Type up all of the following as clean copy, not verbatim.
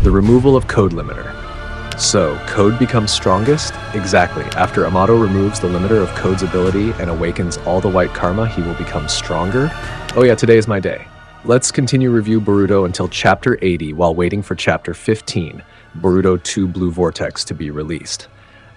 The removal of code limiter. So, code becomes strongest? Exactly. After Amado removes the limiter of code's ability and awakens all the white karma, he will become stronger? Oh yeah, today is my day. Let's continue review Boruto until Chapter 80 while waiting for Chapter 15, Boruto 2 Blue Vortex, to be released.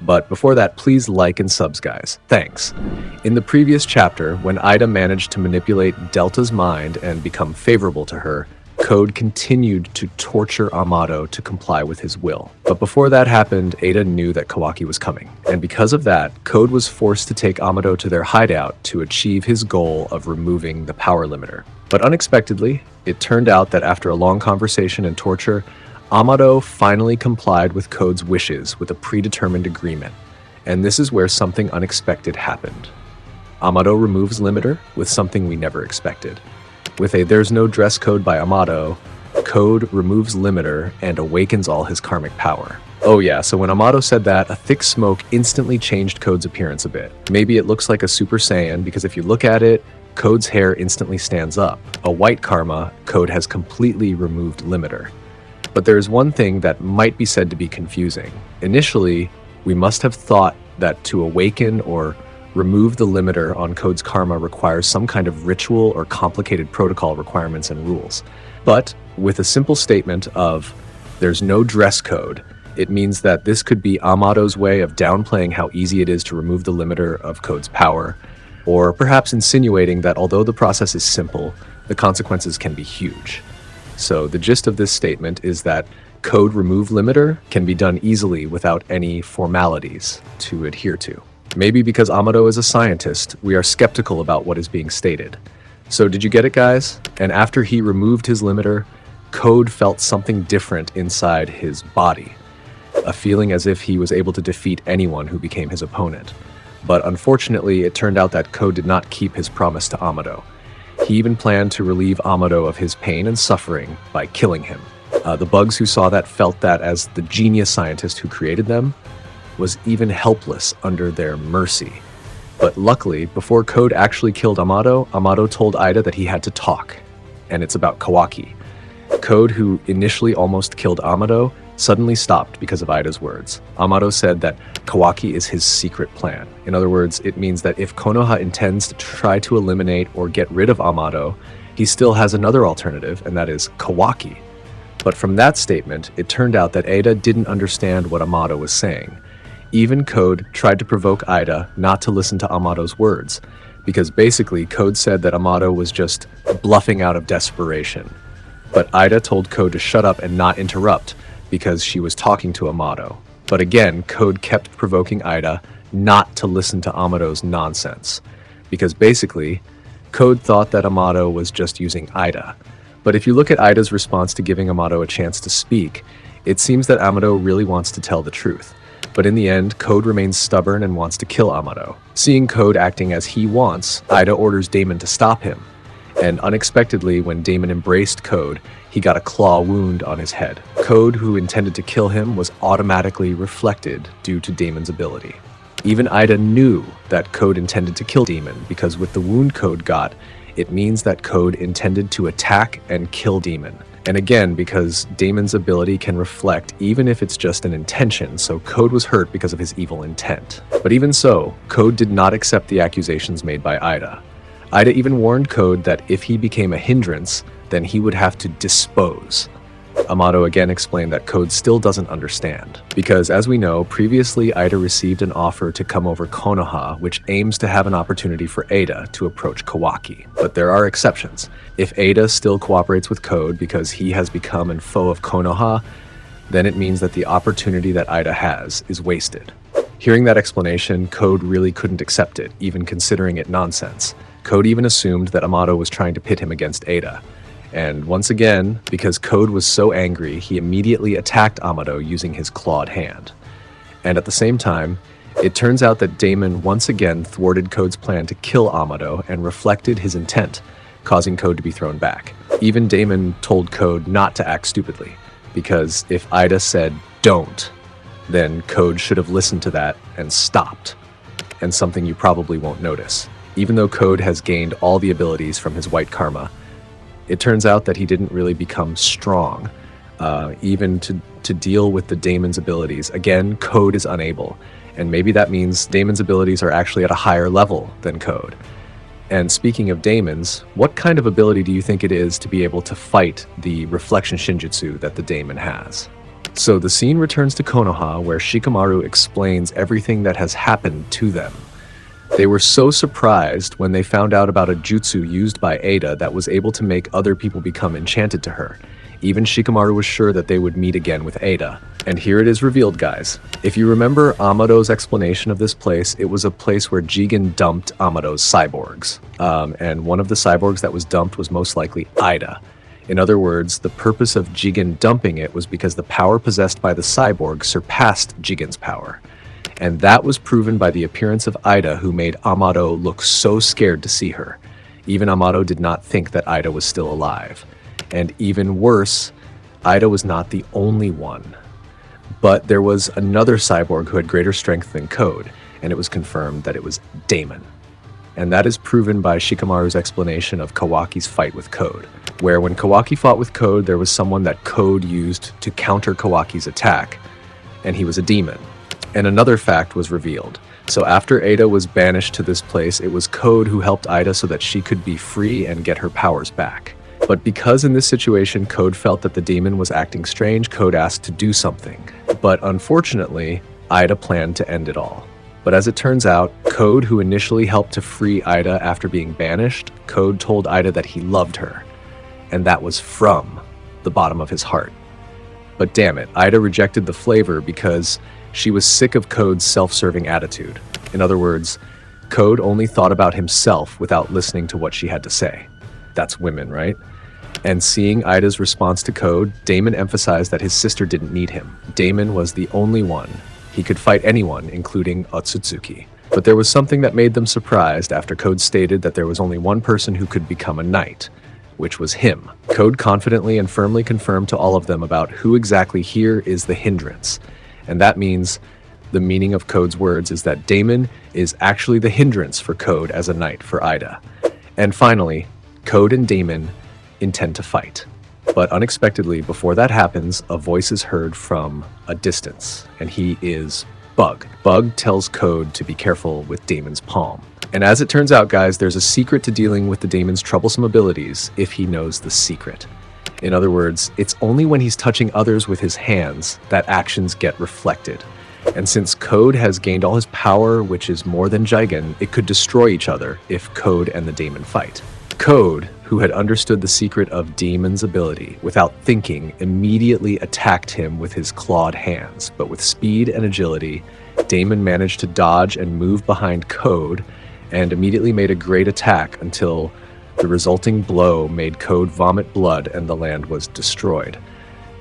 But before that, please like and subs, guys. Thanks. In the previous chapter, when Ida managed to manipulate Delta's mind and become favorable to her, Code continued to torture Amado to comply with his will. But before that happened, Ada knew that Kawaki was coming. And because of that, Code was forced to take Amado to their hideout to achieve his goal of removing the power limiter. But unexpectedly, it turned out that after a long conversation and torture, Amado finally complied with Code's wishes with a predetermined agreement. And this is where something unexpected happened. Amado removes limiter with something we never expected. With a "there's no dress code" by Amado, Code removes limiter and awakens all his karmic power. Oh yeah, so when Amado said that, a thick smoke instantly changed Code's appearance a bit. Maybe it looks like a Super Saiyan because if you look at it, Code's hair instantly stands up. A white karma, Code has completely removed limiter. But there is one thing that might be said to be confusing. Initially, we must have thought that to awaken or remove the limiter on Code's karma requires some kind of ritual or complicated protocol requirements and rules. But with a simple statement of "there's no dress code," it means that this could be Amado's way of downplaying how easy it is to remove the limiter of Code's power, or perhaps insinuating that although the process is simple, the consequences can be huge. So the gist of this statement is that Code remove limiter can be done easily without any formalities to adhere to. Maybe because Amado is a scientist, we are skeptical about what is being stated. So did you get it, guys? And after he removed his limiter, Code felt something different inside his body. A feeling as if he was able to defeat anyone who became his opponent. But unfortunately, it turned out that Code did not keep his promise to Amado. He even planned to relieve Amado of his pain and suffering by killing him. The bugs who saw that felt that as the genius scientist who created them, was even helpless under their mercy. But luckily, before Code actually killed Amado, Amado told Ida that he had to talk. And it's about Kawaki. Code, who initially almost killed Amado, suddenly stopped because of Ida's words. Amado said that Kawaki is his secret plan. In other words, it means that if Konoha intends to try to eliminate or get rid of Amado, he still has another alternative, and that is Kawaki. But from that statement, it turned out that Ada didn't understand what Amado was saying. Even Code tried to provoke Ida not to listen to Amado's words, because basically Code said that Amado was just bluffing out of desperation. But Ida told Code to shut up and not interrupt, because she was talking to Amado. But again, Code kept provoking Ida not to listen to Amado's nonsense, because basically, Code thought that Amado was just using Ida. But if you look at Ida's response to giving Amado a chance to speak, it seems that Amado really wants to tell the truth. But in the end, Code remains stubborn and wants to kill Amado. Seeing Code acting as he wants, Ida orders Damon to stop him. And unexpectedly, when Damon embraced Code, he got a claw wound on his head. Code, who intended to kill him, was automatically reflected due to Damon's ability. Even Ida knew that Code intended to kill Damon, because with the wound Code got, it means that Code intended to attack and kill Damon. And again, because Damon's ability can reflect even if it's just an intention, so Code was hurt because of his evil intent. But even so, Code did not accept the accusations made by Ida. Ida even warned Code that if he became a hindrance, then he would have to dispose. Amado again explained that Code still doesn't understand, because as we know, previously Ida received an offer to come over Konoha, which aims to have an opportunity for Ada to approach Kawaki. But there are exceptions. If Ada still cooperates with Code because he has become an foe of Konoha, then it means that the opportunity that Ida has is wasted. Hearing that explanation, Code really couldn't accept it, even considering it nonsense. Code even assumed that Amado was trying to pit him against Ada. And once again, because Code was so angry, he immediately attacked Amado using his clawed hand. And at the same time, it turns out that Damon once again thwarted Code's plan to kill Amado and reflected his intent, causing Code to be thrown back. Even Damon told Code not to act stupidly, because if Ida said "don't," then Code should have listened to that and stopped. And something you probably won't notice. even though Code has gained all the abilities from his white karma. It turns out that he didn't really become strong, even to deal with the Damon's abilities. Again, Code is unable, and maybe that means Damon's abilities are actually at a higher level than Code. And speaking of Damon's, what kind of ability do you think it is to be able to fight the reflection shinjutsu that the Damon has? So the scene returns to Konoha, where Shikamaru explains everything that has happened to them. They were so surprised when they found out about a jutsu used by Ada that was able to make other people become enchanted to her. Even Shikamaru was sure that they would meet again with Ada. And here it is revealed, guys. If you remember Amado's explanation of this place, it was a place where Jigen dumped Amado's cyborgs. And one of the cyborgs that was dumped was most likely Ida. In other words, the purpose of Jigen dumping it was because the power possessed by the cyborg surpassed Jigen's power. And that was proven by the appearance of Ida, who made Amado look so scared to see her. Even Amado did not think that Ida was still alive. And even worse, Ida was not the only one. But there was another cyborg who had greater strength than Code, and it was confirmed that it was Damon. And that is proven by Shikamaru's explanation of Kawaki's fight with Code, where when Kawaki fought with Code, there was someone that Code used to counter Kawaki's attack, and he was a demon. And another fact was revealed. So after Ada was banished to this place, it was Code who helped Ida so that she could be free and get her powers back. But because in this situation, Code felt that the demon was acting strange, Code asked to do something. But unfortunately, Ida planned to end it all. But as it turns out, Code, who initially helped to free Ida after being banished, Code told Ida that he loved her. And that was from the bottom of his heart. But damn it, Ida rejected the flavor because she was sick of Code's self-serving attitude. In other words, Code only thought about himself without listening to what she had to say. That's women, right? And seeing Ida's response to Code, Damon emphasized that his sister didn't need him. Damon was the only one. He could fight anyone, including OTSUTSUKI. But there was something that made them surprised after Code stated that there was only one person who could become a knight, which was him. Code confidently and firmly confirmed to all of them about who exactly here is the hindrance. And that means the meaning of Code's words is that Damon is actually the hindrance for Code as a knight for Ida. And finally, Code and Damon intend to fight. But unexpectedly, before that happens, a voice is heard from a distance, and he is Bug. Bug tells Code to be careful with Damon's palm. And as it turns out, guys, there's a secret to dealing with the Damon's troublesome abilities if he knows the secret. In other words, it's only when he's touching others with his hands that actions get reflected. And since Code has gained all his power, which is more than Jigen, it could destroy each other if Code and the Damon fight. Code, who had understood the secret of Damon's ability, without thinking, immediately attacked him with his clawed hands. But with speed and agility, Damon managed to dodge and move behind Code, and immediately made a great attack until the resulting blow made Code vomit blood and the land was destroyed.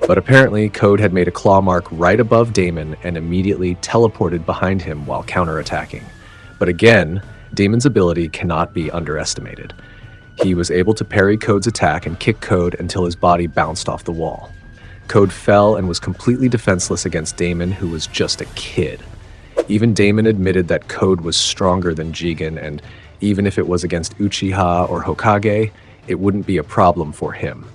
But apparently, Code had made a claw mark right above Damon and immediately teleported behind him while counterattacking. But again, Damon's ability cannot be underestimated. He was able to parry Code's attack and kick Code until his body bounced off the wall. Code fell and was completely defenseless against Damon, who was just a kid. Even Damon admitted that Code was stronger than Jigen, and even if it was against Uchiha or Hokage, it wouldn't be a problem for him.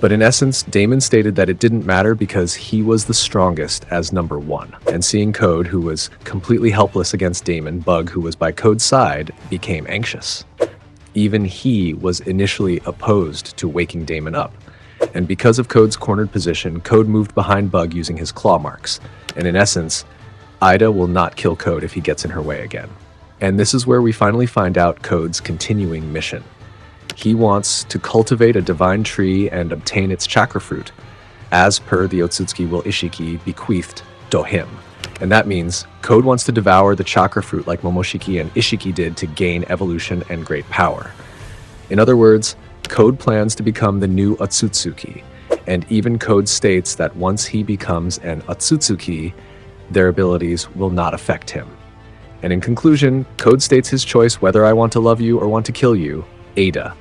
But in essence, Damon stated that it didn't matter because he was the strongest as number one. And seeing Code, who was completely helpless against Damon, Bug, who was by Code's side, became anxious. Even he was initially opposed to waking Damon up. And because of Code's cornered position, Code moved behind Bug using his claw marks. And in essence, Ida will not kill Code if he gets in her way again. And this is where we finally find out Code's continuing mission. He wants to cultivate a divine tree and obtain its chakra fruit, as per the Otsutsuki will Ishiki bequeathed to him. And that means Code wants to devour the chakra fruit like Momoshiki and Ishiki did to gain evolution and great power. In other words, Code plans to become the new OTSUTSUKI, and even Code states that once he becomes an OTSUTSUKI, their abilities will not affect him. And in conclusion, Code states his choice whether I want to love you or want to kill you, Ada.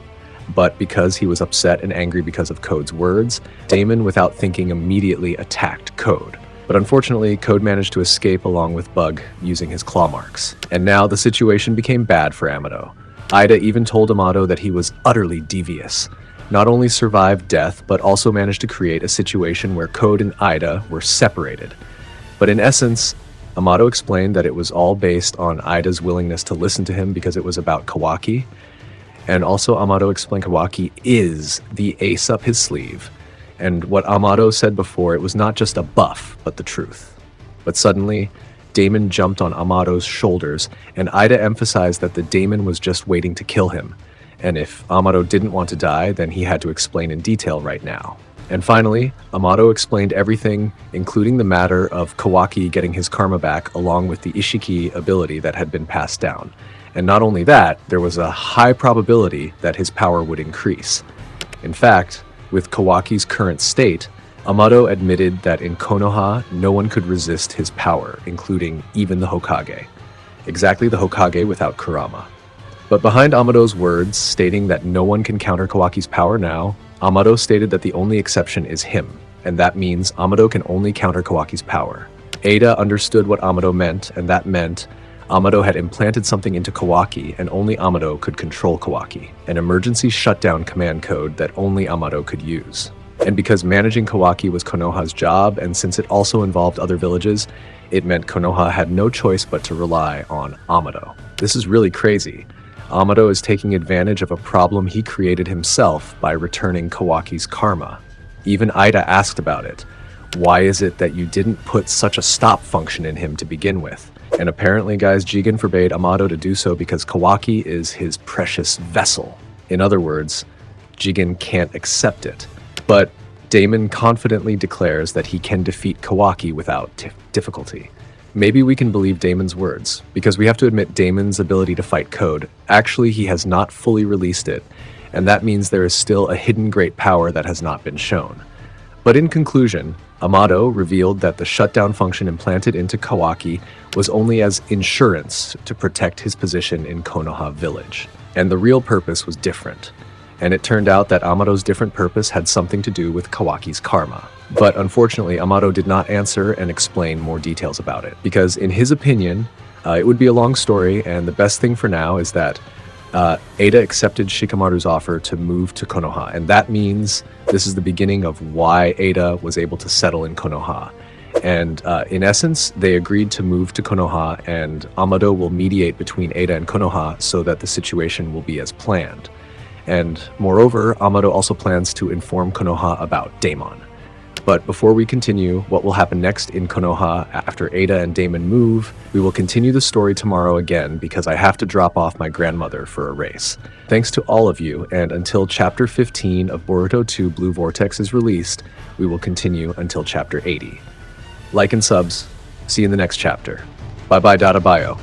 But because he was upset and angry because of Code's words, Damon, without thinking, immediately attacked Code. But unfortunately, Code managed to escape along with Bug using his claw marks. And now the situation became bad for Amado. Ida even told Amado that he was utterly devious. Not only survived death, but also managed to create a situation where Code and Ida were separated. But in essence, Amado explained that it was all based on Ida's willingness to listen to him because it was about Kawaki. And also Amado explained Kawaki is the ace up his sleeve. And what Amado said before, it was not just a buff, but the truth. But suddenly, Damon jumped on Amado's shoulders, and Ida emphasized that the Damon was just waiting to kill him. And if Amado didn't want to die, then he had to explain in detail right now. And finally, Amado explained everything, including the matter of Kawaki getting his karma back along with the Ishiki ability that had been passed down. And not only that, there was a high probability that his power would increase. In fact, with Kawaki's current state, Amado admitted that in Konoha, no one could resist his power, including even the Hokage. Exactly the Hokage without Kurama. But behind Amado's words stating that no one can counter Kawaki's power now, Amado stated that the only exception is him, and that means Amado can only counter Kawaki's power. Ada understood what Amado meant, and that meant Amado had implanted something into Kawaki, and only Amado could control Kawaki, an emergency shutdown command code that only Amado could use. And because managing Kawaki was Konoha's job, and since it also involved other villages, it meant Konoha had no choice but to rely on Amado. This is really crazy. Amado is taking advantage of a problem he created himself by returning Kawaki's karma. Even Ida asked about it. Why is it that you didn't put such a stop function in him to begin with? And apparently, guys, Jigen forbade Amado to do so because Kawaki is his precious vessel. In other words, Jigen can't accept it. But Damon confidently declares that he can defeat Kawaki without difficulty. Maybe we can believe Damon's words, because we have to admit Damon's ability to fight Code. Actually, he has not fully released it, and that means there is still a hidden great power that has not been shown. But in conclusion, Amado revealed that the shutdown function implanted into Kawaki was only as insurance to protect his position in Konoha village, and the real purpose was different. And it turned out that Amado's different purpose had something to do with Kawaki's karma. But unfortunately, Amado did not answer and explain more details about it, because in his opinion, it would be a long story, and the best thing for now is that Ada accepted Shikamaru's offer to move to Konoha, and that means this is the beginning of why Ada was able to settle in Konoha. And in essence, they agreed to move to Konoha, and Amado will mediate between Ada and Konoha so that the situation will be as planned. And moreover, Amado also plans to inform Konoha about Damon. But before we continue, what will happen next in Konoha after Ada and Damon move, we will continue the story tomorrow again because I have to drop off my grandmother for a race. Thanks to all of you, and until Chapter 15 of Boruto 2 Blue Vortex is released, we will continue until Chapter 80. Like and subs. See you in the next chapter. Bye bye, Dada Bio.